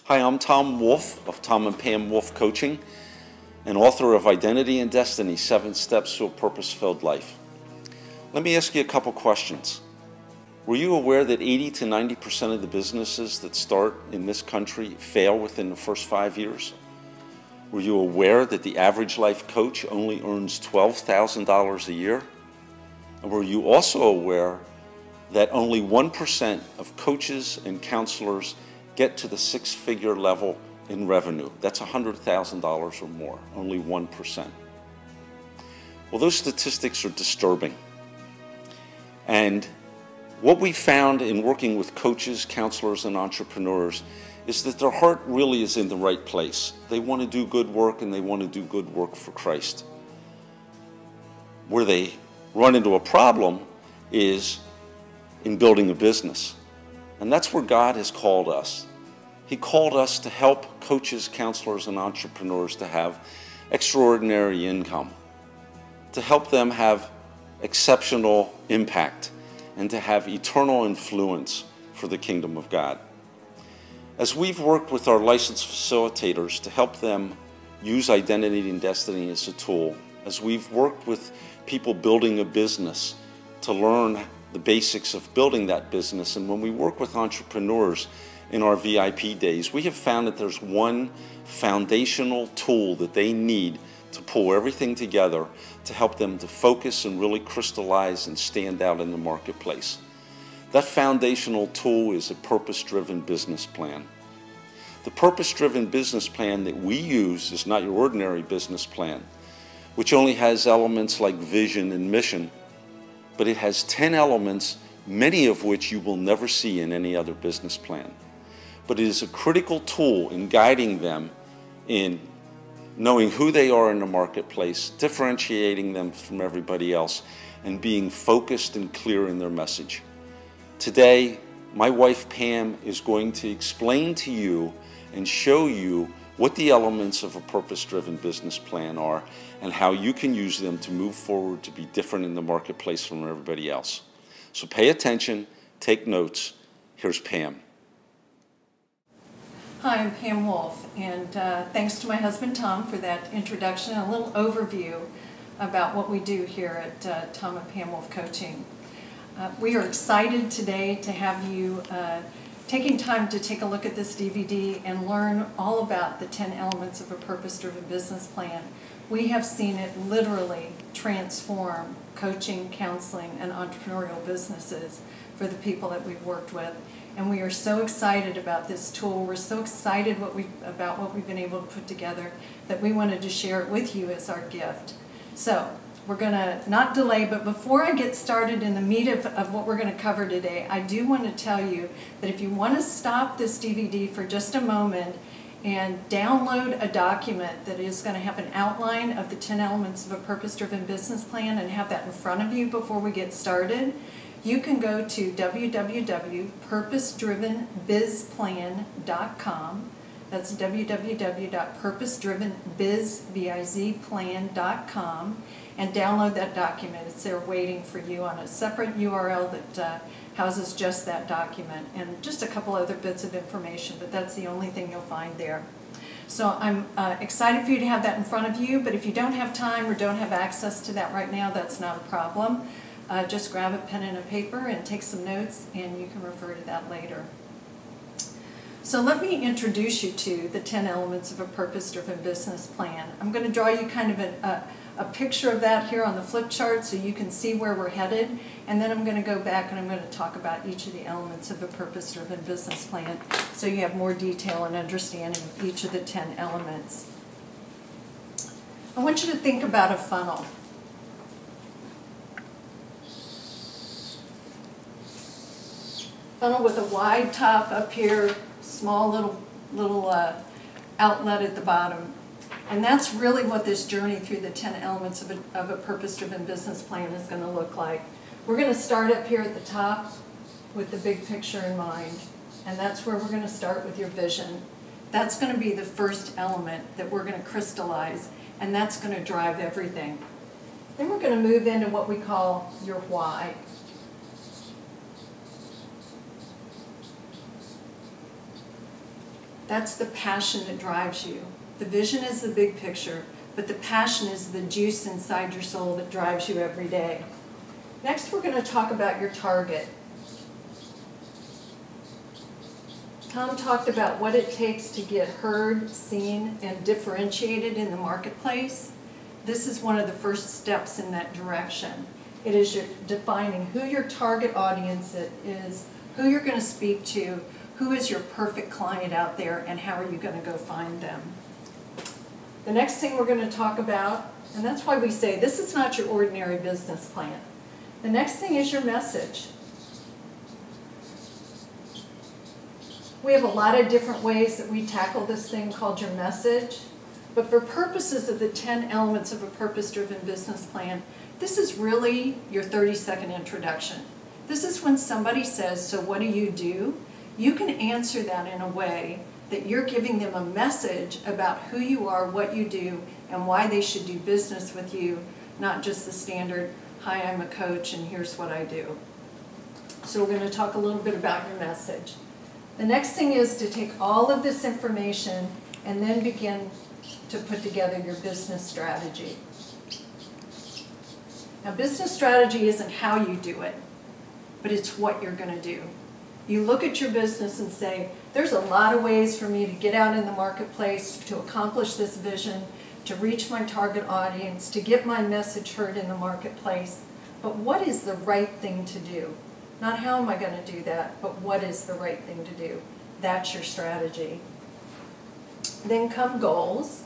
Hi, I'm Tom Wolfe of Tom and Pam Wolfe Coaching and author of Identity and Destiny, 7 Steps to a Purpose-Filled Life. Let me ask you a couple questions. Were you aware that 80 to 90% of the businesses that start in this country fail within the first 5 years? Were you aware that the average life coach only earns $12,000 a year? And were you also aware that only 1% of coaches and counselors get to the 6-figure level in revenue? That's $100,000 or more, only 1%. Well, those statistics are disturbing. And what we found in working with coaches, counselors, and entrepreneurs is that their heart really is in the right place. They want to do good work, and they want to do good work for Christ. Where they run into a problem is in building a business. And that's where God has called us. He called us to help coaches, counselors, and entrepreneurs to have extraordinary income, to help them have exceptional impact, and to have eternal influence for the kingdom of God. As we've worked with our licensed facilitators to help them use Identity and Destiny as a tool, as we've worked with people building a business to learn the basics of building that business, and when we work with entrepreneurs in our VIP days, we have found that there's one foundational tool that they need to pull everything together to help them to focus and really crystallize and stand out in the marketplace. That foundational tool is a purpose-driven business plan. The purpose-driven business plan that we use is not your ordinary business plan, which only has elements like vision and mission, but it has 10 elements, many of which you will never see in any other business plan. But it is a critical tool in guiding them in knowing who they are in the marketplace, differentiating them from everybody else, and being focused and clear in their message. Today, my wife Pam is going to explain to you and show you what the elements of a purpose-driven business plan are and how you can use them to move forward to be different in the marketplace from everybody else. So pay attention, take notes. Here's Pam. Hi, I'm Pam Wolfe, and thanks to my husband Tom for that introduction and a little overview about what we do here at Tom and Pam Wolfe Coaching. We are excited today to have you taking time to take a look at this DVD and learn all about the 10 elements of a purpose-driven business plan. We have seen it literally transform coaching, counseling, and entrepreneurial businesses for the people that we've worked with. And we are so excited about this tool. We're so excited about what we've been able to put together that we wanted to share it with you as our gift. So we're going to not delay, but before I get started in the meat of what we're going to cover today, I do want to tell you that if you want to stop this DVD for just a moment and download a document that is going to have an outline of the 10 elements of a purpose-driven business plan and have that in front of you before we get started, you can go to www.purposedrivenbizplan.com. That's www.purposedrivenbizplan.com and download that document. It's there waiting for you on a separate URL that houses just that document and just a couple other bits of information, but that's the only thing you'll find there. So I'm excited for you to have that in front of you, but if you don't have time or don't have access to that right now, that's not a problem. Just grab a pen and a paper and take some notes, and you can refer to that later. So let me introduce you to the 10 elements of a purpose-driven business plan. I'm going to draw you kind of a picture of that here on the flip chart so you can see where we're headed, and then I'm going to go back and I'm going to talk about each of the elements of a purpose-driven business plan so you have more detail and understanding of each of the 10 elements. I want you to think about a funnel. Funnel with a wide top up here, small little outlet at the bottom. And that's really what this journey through the 10 elements of a purpose-driven business plan is going to look like. We're going to start up here at the top with the big picture in mind. And that's where we're going to start with your vision. That's going to be the first element that we're going to crystallize, and that's going to drive everything. Then we're going to move into what we call your why. That's the passion that drives you. The vision is the big picture, but the passion is the juice inside your soul that drives you every day. Next, we're going to talk about your target. Tom talked about what it takes to get heard, seen, and differentiated in the marketplace. This is one of the first steps in that direction. It is your defining who your target audience is, who you're going to speak to, who is your perfect client out there, and how are you going to go find them. The next thing we're going to talk about, and that's why we say this is not your ordinary business plan. The next thing is your message. We have a lot of different ways that we tackle this thing called your message, but for purposes of the 10 elements of a purpose-driven business plan, this is really your 30-second introduction. This is when somebody says, so what do? You can answer that in a way that you're giving them a message about who you are, what you do, and why they should do business with you, not just the standard, hi, I'm a coach, and here's what I do. So we're going to talk a little bit about your message. The next thing is to take all of this information and then begin to put together your business strategy. Now, business strategy isn't how you do it, but it's what you're going to do. You look at your business and say, there's a lot of ways for me to get out in the marketplace, to accomplish this vision, to reach my target audience, to get my message heard in the marketplace. But what is the right thing to do? Not how am I going to do that, but what is the right thing to do? That's your strategy. Then come goals.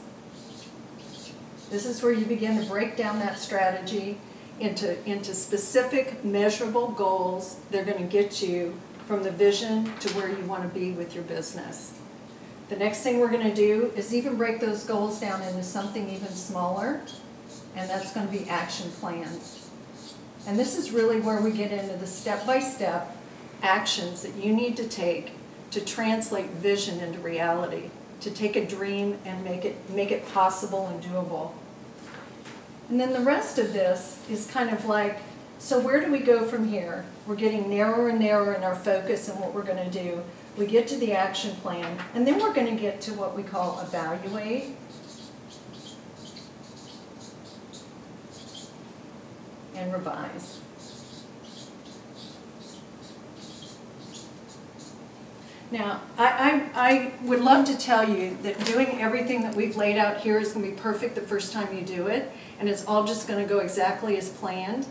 This is where you begin to break down that strategy into specific, measurable goals. They're going to get you from the vision to where you want to be with your business. The next thing we're going to do is even break those goals down into something even smaller, and that's going to be action plans. And this is really where we get into the step-by-step actions that you need to take to translate vision into reality, to take a dream and make it possible and doable. And then the rest of this is kind of like, so where do we go from here? We're getting narrower and narrower in our focus and what we're going to do. We get to the action plan, and then we're going to get to what we call evaluate and revise. Now, I would love to tell you that doing everything that we've laid out here is going to be perfect the first time you do it, and it's all just going to go exactly as planned,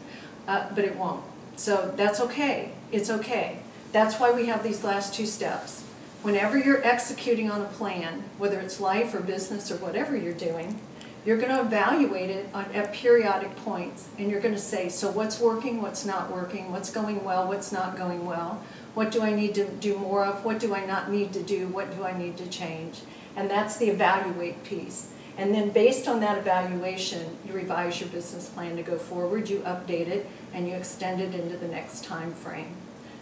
but it won't. So that's okay. It's okay. That's why we have these last two steps. Whenever you're executing on a plan, whether it's life or business or whatever you're doing, you're going to evaluate it at periodic points, and you're going to say, so what's working, what's not working, what's going well, what's not going well, what do I need to do more of, what do I not need to do, what do I need to change? And that's the evaluate piece. And then based on that evaluation, you revise your business plan to go forward, you update it, and you extend it into the next time frame.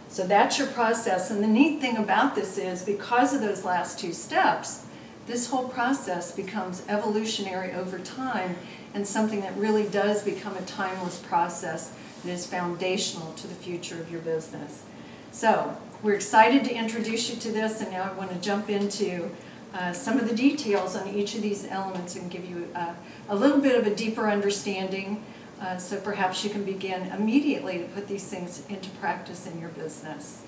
So that's your process. And the neat thing about this is, because of those last two steps, this whole process becomes evolutionary over time and something that really does become a timeless process and is foundational to the future of your business. So we're excited to introduce you to this, and now I want to jump into some of the details on each of these elements and give you a little bit of a deeper understanding, so perhaps you can begin immediately to put these things into practice in your business.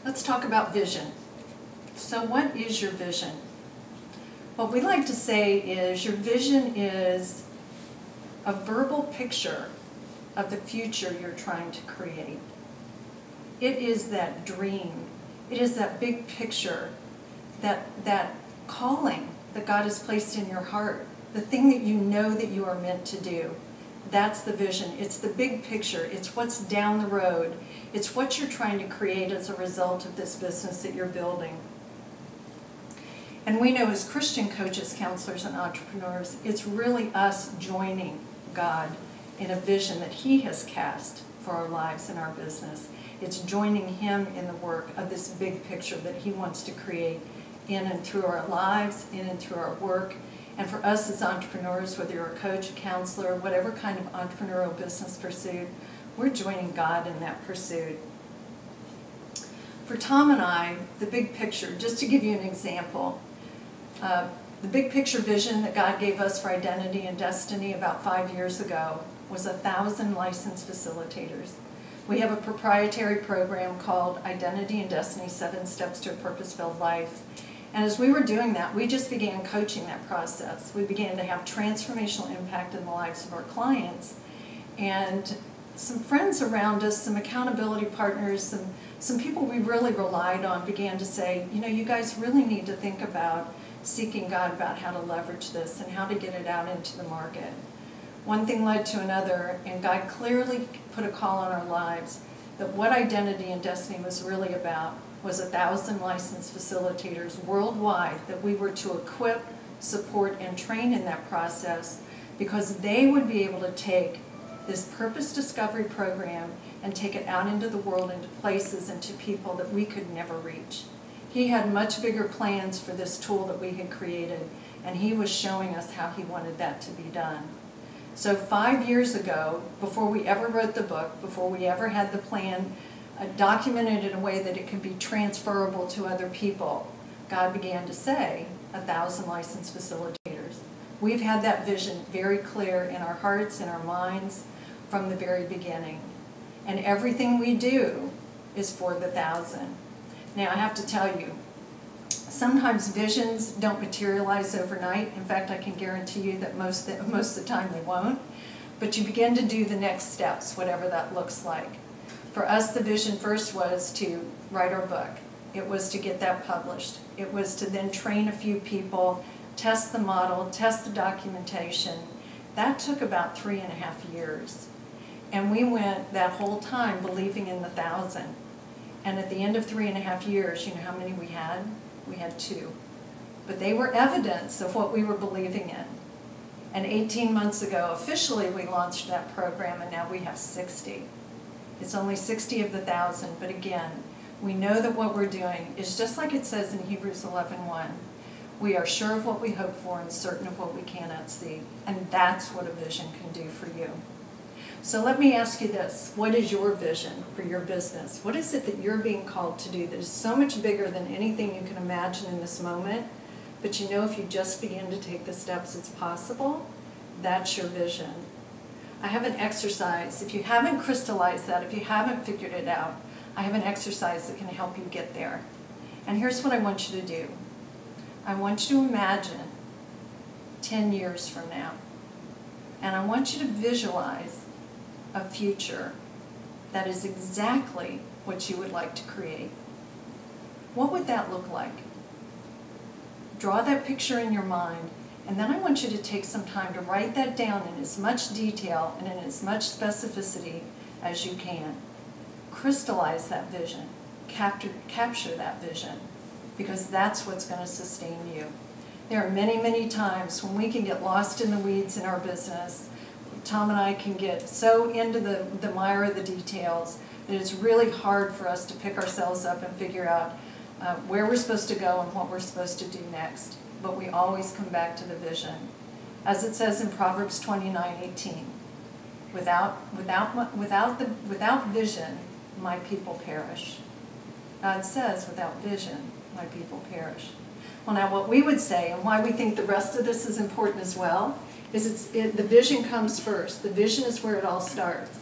Let's talk about vision. So what is your vision? What we like to say is your vision is a verbal picture of the future you're trying to create. It is that dream. It is that big picture, that calling that God has placed in your heart, the thing that you know that you are meant to do. That's the vision. It's the big picture. It's what's down the road. It's what you're trying to create as a result of this business that you're building. And we know as Christian coaches, counselors, and entrepreneurs, it's really us joining God in a vision that He has cast for our lives and our business. It's joining Him in the work of this big picture that He wants to create in and through our lives, in and through our work. And for us as entrepreneurs, whether you're a coach, a counselor, whatever kind of entrepreneurial business pursuit, we're joining God in that pursuit. For Tom and I, the big picture, just to give you an example, the big picture vision that God gave us for Identity and Destiny about 5 years ago was 1,000 licensed facilitators. We have a proprietary program called Identity and Destiny, 7 Steps to a Purpose-Filled Life. And as we were doing that, we just began coaching that process. We began to have transformational impact in the lives of our clients. And some friends around us, some accountability partners, some people we really relied on began to say, you know, you guys really need to think about seeking God about how to leverage this and how to get it out into the market. One thing led to another, and God clearly put a call on our lives that what Identity and Destiny was really about was 1,000 licensed facilitators worldwide that we were to equip, support, and train in that process, because they would be able to take this purpose discovery program and take it out into the world, into places, and to people that we could never reach. He had much bigger plans for this tool that we had created, and he was showing us how he wanted that to be done. So 5 years ago, before we ever wrote the book, before we ever had the plan documented in a way that it could be transferable to other people, God began to say 1,000 licensed facilitators. We've had that vision very clear in our hearts, in our minds, from the very beginning. And everything we do is for the 1,000. Now I have to tell you, sometimes visions don't materialize overnight. In fact, I can guarantee you that most of the time they won't. But you begin to do the next steps, whatever that looks like. For us, the vision first was to write our book. It was to get that published. It was to then train a few people, test the model, test the documentation. That took about 3.5 years. And we went that whole time believing in the 1,000. And at the end of 3.5 years, you know how many we had? We had 2. But they were evidence of what we were believing in. And 18 months ago, officially, we launched that program, and now we have 60. It's only 60 of the 1,000, but again, we know that what we're doing is just like it says in Hebrews 11:1. We are sure of what we hope for and certain of what we cannot see. And that's what a vision can do for you. So let me ask you this. What is your vision for your business? What is it that you're being called to do that is so much bigger than anything you can imagine in this moment? But you know if you just begin to take the steps, it's possible? That's your vision. I have an exercise. If you haven't crystallized that, if you haven't figured it out, I have an exercise that can help you get there. And here's what I want you to do. I want you to imagine 10 years from now. And I want you to visualize a future that is exactly what you would like to create. What would that look like? Draw that picture in your mind, and then I want you to take some time to write that down in as much detail and in as much specificity as you can. Crystallize that vision. Capture that vision, because that's what's going to sustain you. There are many, many times when we can get lost in the weeds in our business. Tom and I can get so into the mire of the details that it's really hard for us to pick ourselves up and figure out where we're supposed to go and what we're supposed to do next. But we always come back to the vision. As it says in Proverbs 29:18, without vision, my people perish. God says, without vision, my people perish. Well, now what we would say, and why we think the rest of this is important as well, is the vision comes first. The vision is where it all starts.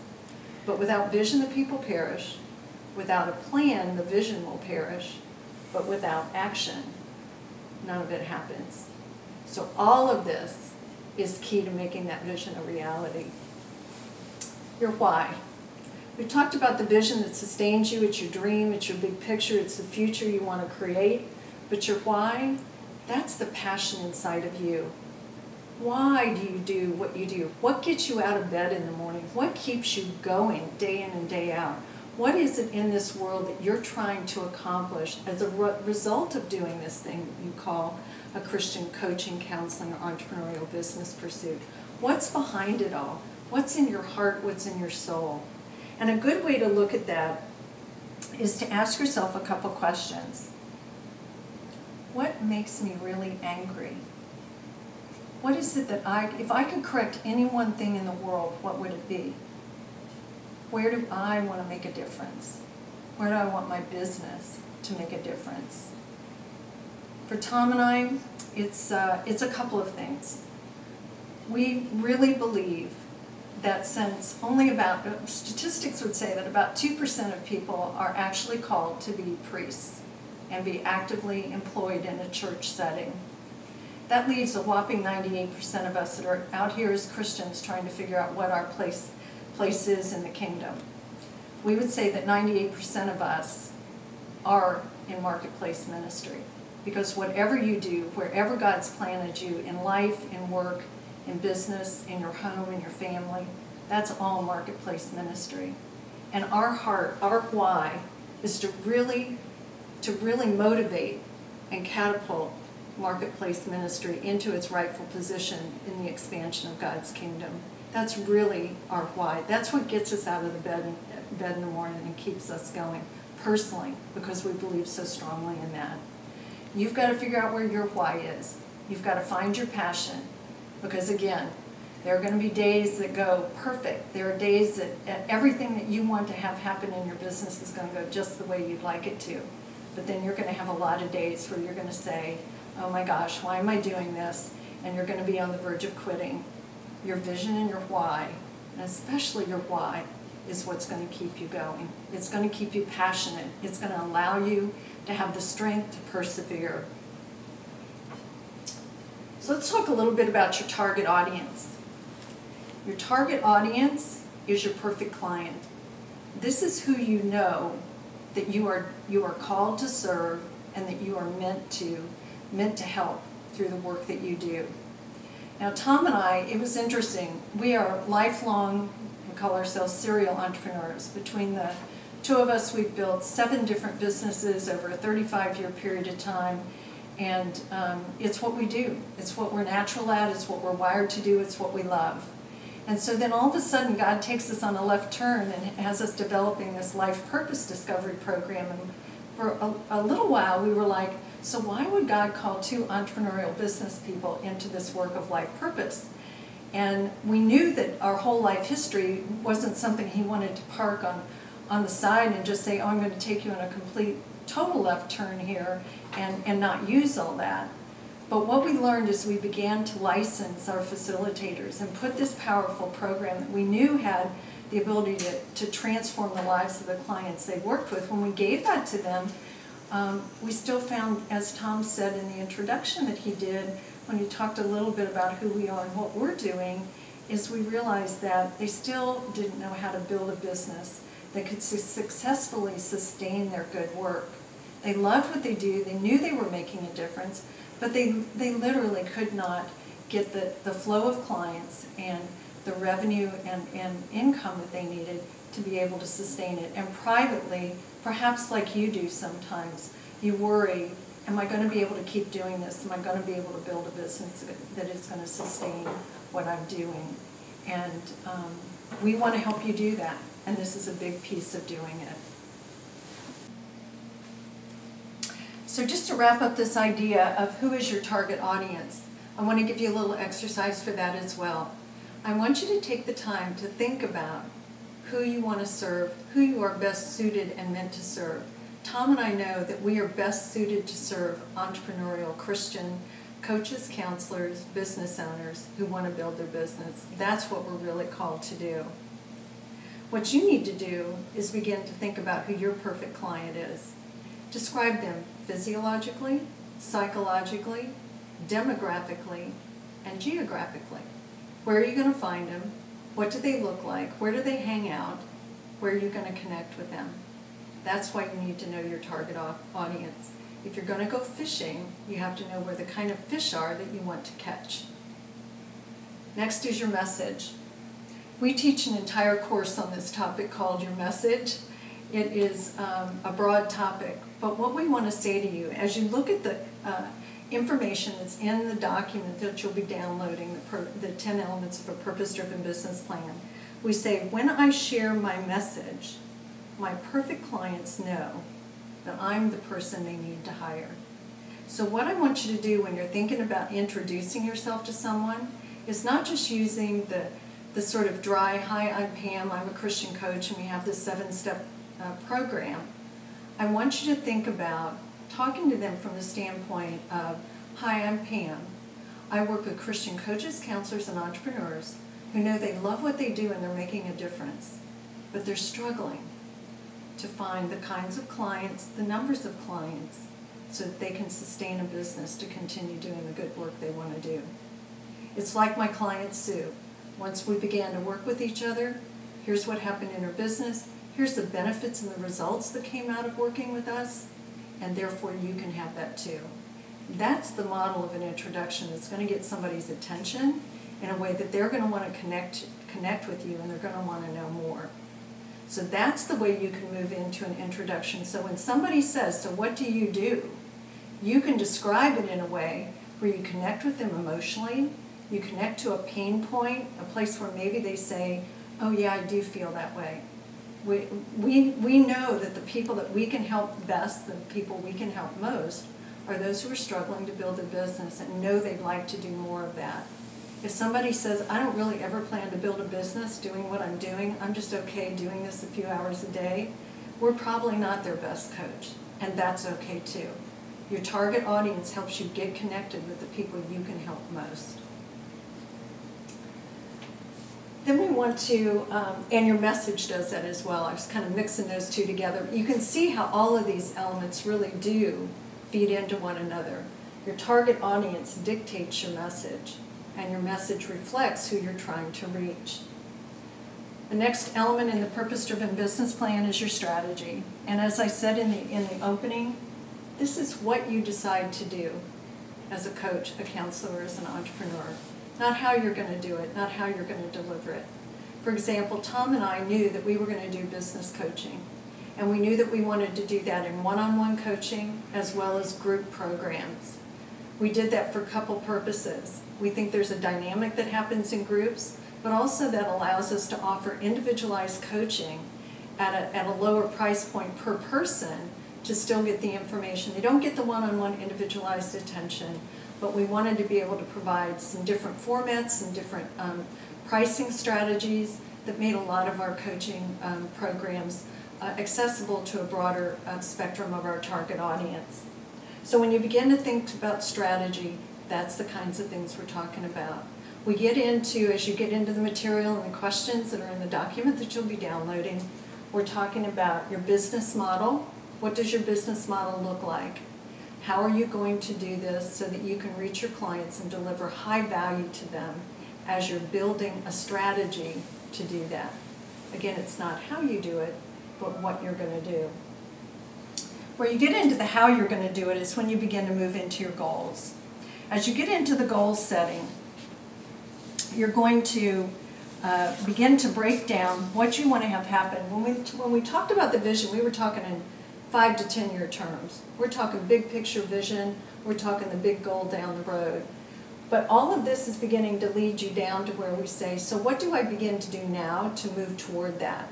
But without vision, the people perish. Without a plan, the vision will perish. But without action, none of it happens. So all of this is key to making that vision a reality. Your why. We talked about the vision that sustains you. It's your dream, it's your big picture, it's the future you want to create. But your why, that's the passion inside of you. Why do you do what you do? What gets you out of bed in the morning? What keeps you going day in and day out? What is it in this world that you're trying to accomplish as a result of doing this thing that you call a Christian coaching, counseling, or entrepreneurial business pursuit? What's behind it all? What's in your heart? What's in your soul? And a good way to look at that is to ask yourself a couple questions. What makes me really angry? What is it that if I could correct any one thing in the world, what would it be? where do I want to make a difference? Where do I want my business to make a difference? For Tom and I, it's a couple of things. We really believe that since only about, statistics would say that about 2% of people are actually called to be priests and be actively employed in a church setting. That leaves a whopping 98% of us that are out here as Christians trying to figure out what our place is in the kingdom. We would say that 98% of us are in marketplace ministry, because whatever you do, wherever God's planted you in life, in work, in business, in your home, in your family, that's all marketplace ministry. And our heart, our why, is to really motivate and catapult marketplace ministry into its rightful position in the expansion of God's kingdom. That's really our why. That's what gets us out of the bed in the morning and keeps us going personally, because we believe so strongly in that. You've got to figure out where your why is. You've got to find your passion, because again, there are going to be days that go perfect. There are days that everything that you want to have happen in your business is going to go just the way you'd like it to. But then you're going to have a lot of days where you're going to say, oh my gosh, why am I doing this? And you're going to be on the verge of quitting. Your vision and your why, and especially your why, is what's going to keep you going. It's going to keep you passionate. It's going to allow you to have the strength to persevere. So let's talk a little bit about your target audience. Your target audience is your perfect client. This is who you know that you are called to serve and that you are meant to help through the work that you do. Now, Tom and I, it was interesting. We are lifelong, we call ourselves serial entrepreneurs. Between the two of us, we've built 7 different businesses over a 35-year period of time. And it's what we do. It's what we're natural at. It's what we're wired to do. It's what we love. And so then all of a sudden, God takes us on a left turn and has us developing this life purpose discovery program. And for a little while, we were like, so why would God call 2 entrepreneurial business people into this work of life purpose? And we knew that our whole life history wasn't something He wanted to park on the side and just say, oh, I'm going to take you on a complete, total left turn here and not use all that. But what we learned is we began to license our facilitators and put this powerful program that we knew had the ability to transform the lives of the clients they worked with. When we gave that to them, we still found, as Tom said in the introduction that he did, when he talked a little bit about who we are and what we're doing, is we realized that they still didn't know how to build a business that could successfully sustain their good work. They loved what they do, they knew they were making a difference, but they literally could not get the flow of clients and the revenue and income that they needed to be able to sustain it. And privately, perhaps like you do sometimes, you worry, am I going to be able to keep doing this? Am I going to be able to build a business that is going to sustain what I'm doing? And we want to help you do that, and this is a big piece of doing it. So just to wrap up this idea of who is your target audience, I want to give you a little exercise for that as well. I want you to take the time to think about who you want to serve, who you are best suited and meant to serve. Tom and I know that we are best suited to serve entrepreneurial Christian coaches, counselors, business owners who want to build their business. That's what we're really called to do. What you need to do is begin to think about who your perfect client is. Describe them physiologically, psychologically, demographically, and geographically. Where are you going to find them? What do they look like? Where do they hang out? Where are you going to connect with them? That's why you need to know your target audience. If you're going to go fishing, you have to know where the kind of fish are that you want to catch. Next is your message. We teach an entire course on this topic called Your Message. It is a broad topic, but what we want to say to you, as you look at the information that's in the document that you'll be downloading, the 10 elements of a purpose-driven business plan, we say, when I share my message, my perfect clients know that I'm the person they need to hire. So what I want you to do when you're thinking about introducing yourself to someone is not just using the the sort of dry, hi, I'm Pam, I'm a Christian coach, and we have this 7-step program, I want you to think about talking to them from the standpoint of, hi, I'm Pam. I work with Christian coaches, counselors, and entrepreneurs who know they love what they do and they're making a difference, but they're struggling to find the kinds of clients, the numbers of clients, so that they can sustain a business to continue doing the good work they want to do. It's like my client Sue. Once we began to work with each other, here's what happened in her business, here's the benefits and the results that came out of working with us, and therefore you can have that too. That's the model of an introduction that's going to get somebody's attention in a way that they're going to want to connect with you, and they're going to want to know more. So that's the way you can move into an introduction. So when somebody says, so what do? You can describe it in a way where you connect with them emotionally, you connect to a pain point, a place where maybe they say, oh yeah, I do feel that way. We know that the people that we can help best, the people we can help most, are those who are struggling to build a business and know they'd like to do more of that. If somebody says, I don't really ever plan to build a business doing what I'm doing, I'm just okay doing this a few hours a day, we're probably not their best coach, and that's okay too. Your target audience helps you get connected with the people you can help most. Then we want to, and your message does that as well. I was kind of mixing those two together. You can see how all of these elements really do feed into one another. Your target audience dictates your message, and your message reflects who you're trying to reach. The next element in the purpose-driven business plan is your strategy. And as I said in the opening, this is what you decide to do as a coach, a counselor, as an entrepreneur. Not how you're going to do it, not how you're going to deliver it. For example, Tom and I knew that we were going to do business coaching. And we knew that we wanted to do that in one-on-one coaching as well as group programs. We did that for a couple purposes. We think there's a dynamic that happens in groups, but also that allows us to offer individualized coaching at a lower price point per person to still get the information. They don't get the one-on-one individualized attention, but we wanted to be able to provide some different formats, some different pricing strategies that made a lot of our coaching programs accessible to a broader spectrum of our target audience. So when you begin to think about strategy, that's the kinds of things we're talking about. We get into, as you get into the material and the questions that are in the document that you'll be downloading, we're talking about your business model. What does your business model look like? How are you going to do this so that you can reach your clients and deliver high value to them as you're building a strategy to do that? Again, it's not how you do it, but what you're going to do. Where you get into the how you're going to do it is when you begin to move into your goals. As you get into the goal setting, you're going to begin to break down what you want to have happen. When we talked about the vision, we were talking in 5 to 10 year terms. We're talking big picture vision. We're talking the big goal down the road. But all of this is beginning to lead you down to where we say, so what do I begin to do now to move toward that?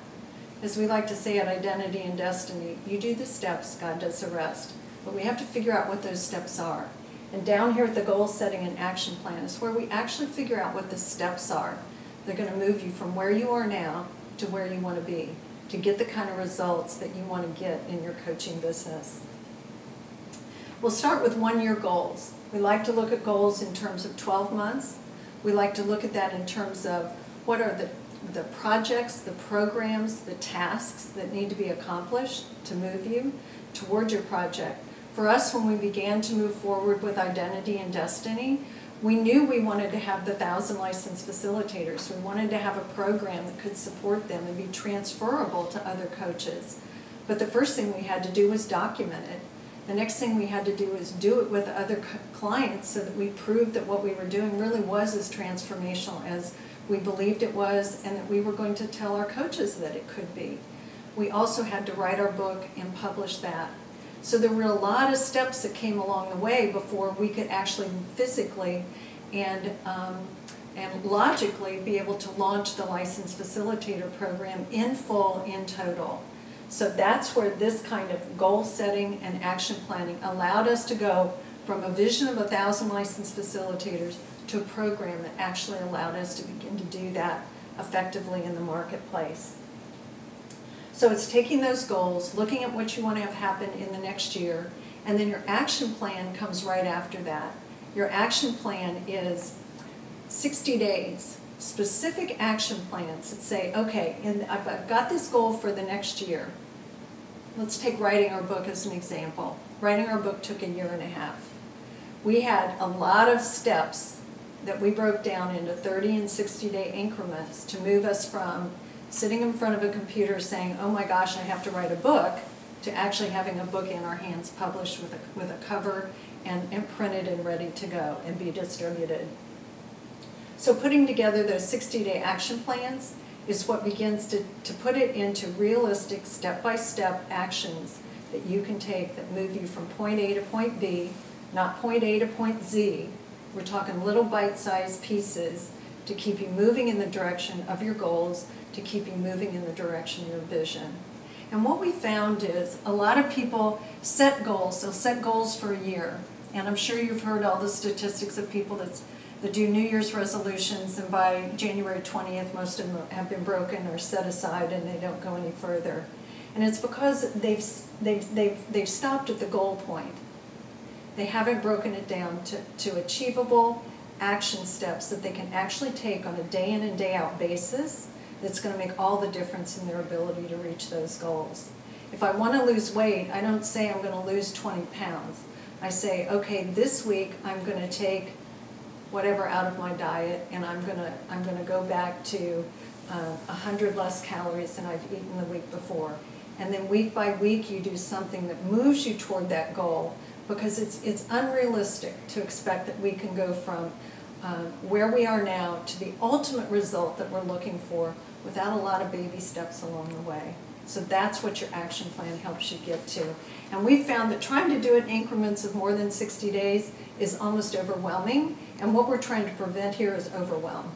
As we like to say at Identity and Destiny, you do the steps, God does the rest. But we have to figure out what those steps are. And down here at the goal setting and action plan is where we actually figure out what the steps are. They're going to move you from where you are now to where you want to be, to get the kind of results that you want to get in your coaching business. We'll start with 1-year goals. We like to look at goals in terms of 12 months. We like to look at that in terms of what are the projects, the programs, the tasks that need to be accomplished to move you toward your project. For us, when we began to move forward with Identity and Destiny, we knew we wanted to have the 1,000 licensed facilitators. We wanted to have a program that could support them and be transferable to other coaches. But the first thing we had to do was document it. The next thing we had to do is do it with other clients so that we proved that what we were doing really was as transformational as we believed it was, and that we were going to tell our coaches that it could be. We also had to write our book and publish that. So there were a lot of steps that came along the way before we could actually physically and logically be able to launch the Licensed Facilitator Program in full, in total. So that's where this kind of goal setting and action planning allowed us to go from a vision of 1,000 licensed facilitators to a program that actually allowed us to begin to do that effectively in the marketplace. So it's taking those goals, looking at what you want to have happen in the next year, and then your action plan comes right after that. Your action plan is 60 days, specific action plans that say, okay, I've got this goal for the next year. Let's take writing our book as an example. Writing our book took 1.5 years. We had a lot of steps that we broke down into 30 and 60-day increments to move us from sitting in front of a computer saying, oh my gosh, I have to write a book, to actually having a book in our hands published with a cover and printed and ready to go and be distributed. So putting together those 60-day action plans is what begins to put it into realistic step-by-step actions that you can take that move you from point A to point B, not point A to point Z. We're talking little bite-sized pieces to keep you moving in the direction of your goals, to keep you moving in the direction of your vision. And what we found is a lot of people set goals. They'll set goals for a year. And I'm sure you've heard all the statistics of people that do New Year's resolutions, and by January 20th, most of them have been broken or set aside and they don't go any further. And it's because they've stopped at the goal point. They haven't broken it down to achievable action steps that they can actually take on a day in and day out basis that's going to make all the difference in their ability to reach those goals. If I want to lose weight, I don't say I'm going to lose 20 pounds. I say, okay, this week I'm going to take whatever out of my diet, and I'm going to go back to 100 less calories than I've eaten the week before. And then week by week you do something that moves you toward that goal, because it's unrealistic to expect that we can go from where we are now to the ultimate result that we're looking for without a lot of baby steps along the way. So that's what your action plan helps you get to. And we found that trying to do it in increments of more than 60 days is almost overwhelming, and what we're trying to prevent here is overwhelm.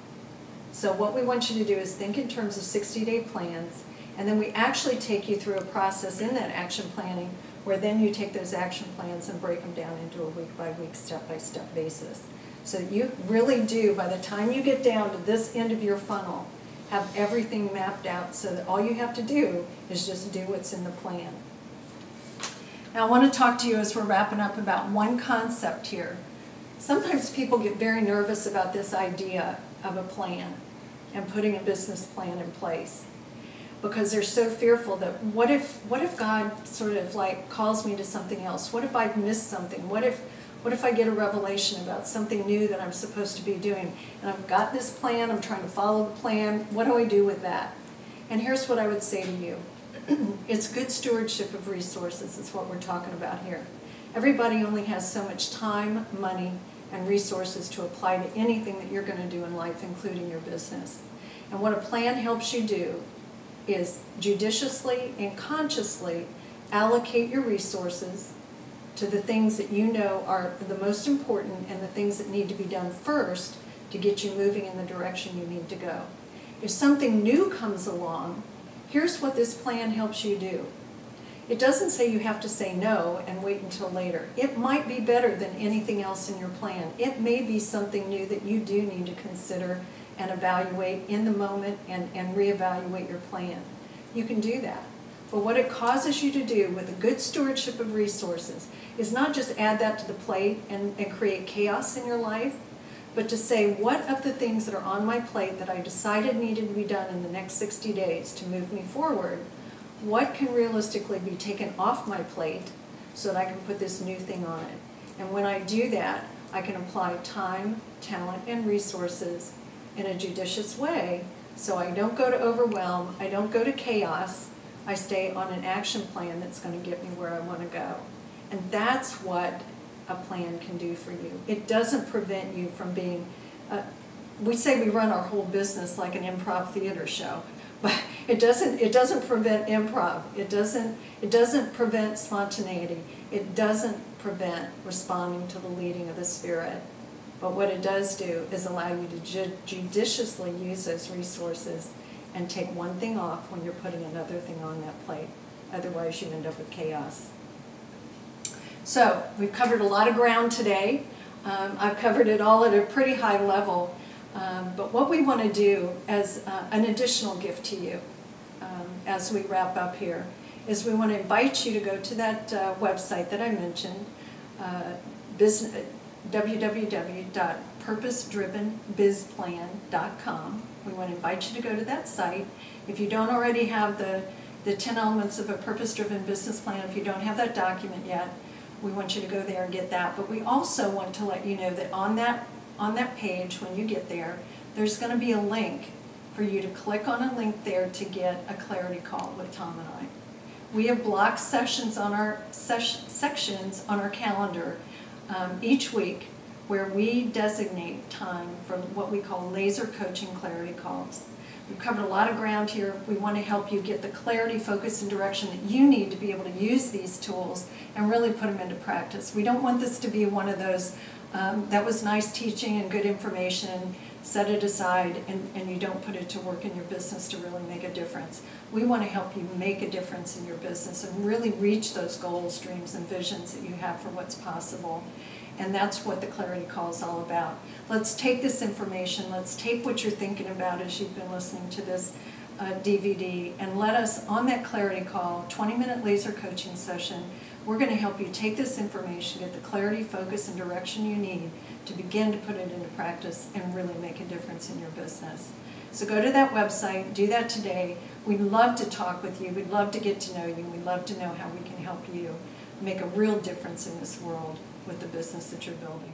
So what we want you to do is think in terms of 60-day plans, and then we actually take you through a process in that action planning where then you take those action plans and break them down into a week-by-week, step-by-step basis. So you really do, by the time you get down to this end of your funnel, have everything mapped out so that all you have to do is just do what's in the plan. Now I want to talk to you as we're wrapping up about one concept here. Sometimes people get very nervous about this idea of a plan and putting a business plan in place, because they're so fearful that what if God sort of like calls me to something else? What if I've missed something? What if I get a revelation about something new that I'm supposed to be doing? And I've got this plan, I'm trying to follow the plan, what do I do with that? And here's what I would say to you. It's good stewardship of resources is what we're talking about here. Everybody only has so much time, money, and resources to apply to anything that you're going to do in life, including your business. And what a plan helps you do is judiciously and consciously allocate your resources to the things that you know are the most important and the things that need to be done first to get you moving in the direction you need to go. If something new comes along, here's what this plan helps you do. It doesn't say you have to say no and wait until later. It might be better than anything else in your plan. It may be something new that you do need to consider and evaluate in the moment and reevaluate your plan. You can do that. But what it causes you to do with a good stewardship of resources is not just add that to the plate and create chaos in your life, but to say, what of the things that are on my plate that I decided needed to be done in the next 60 days to move me forward, what can realistically be taken off my plate so that I can put this new thing on it? And when I do that, I can apply time, talent, and resources in a judicious way, so I don't go to overwhelm, I don't go to chaos, I stay on an action plan that's going to get me where I want to go. And that's what a plan can do for you. It doesn't prevent you from being, we say we run our whole business like an improv theater show, but it doesn't prevent improv. It doesn't prevent spontaneity. It doesn't prevent responding to the leading of the Spirit. But what it does do is allow you to judiciously use those resources and take one thing off when you're putting another thing on that plate. Otherwise, you end up with chaos. So we've covered a lot of ground today. I've covered it all at a pretty high level. But what we want to do as an additional gift to you as we wrap up here is we want to invite you to go to that website that I mentioned, www.purposedrivenbizplan.com. We want to invite you to go to that site. If you don't already have the 10 elements of a purpose-driven business plan, if you don't have that document yet, we want you to go there and get that. But we also want to let you know that on that page, when you get there, there's going to be a link for you to click on a link there to get a clarity call with Tom and I. We have blocked sections on our calendar each week where we designate time for what we call laser coaching clarity calls. We've covered a lot of ground here. We want to help you get the clarity, focus, and direction that you need to be able to use these tools and really put them into practice. We don't want this to be one of those, that was nice teaching and good information, set it aside, and you don't put it to work in your business to really make a difference. We want to help you make a difference in your business and really reach those goals, dreams, and visions that you have for what's possible. And that's what the Clarity Call is all about. Let's take this information, let's take what you're thinking about as you've been listening to this DVD, and let us, on that Clarity Call, 20-minute laser coaching session, we're going to help you take this information, get the clarity, focus, and direction you need to begin to put it into practice and really make a difference in your business. So go to that website, do that today. We'd love to talk with you. We'd love to get to know you. We'd love to know how we can help you make a real difference in this world with the business that you're building.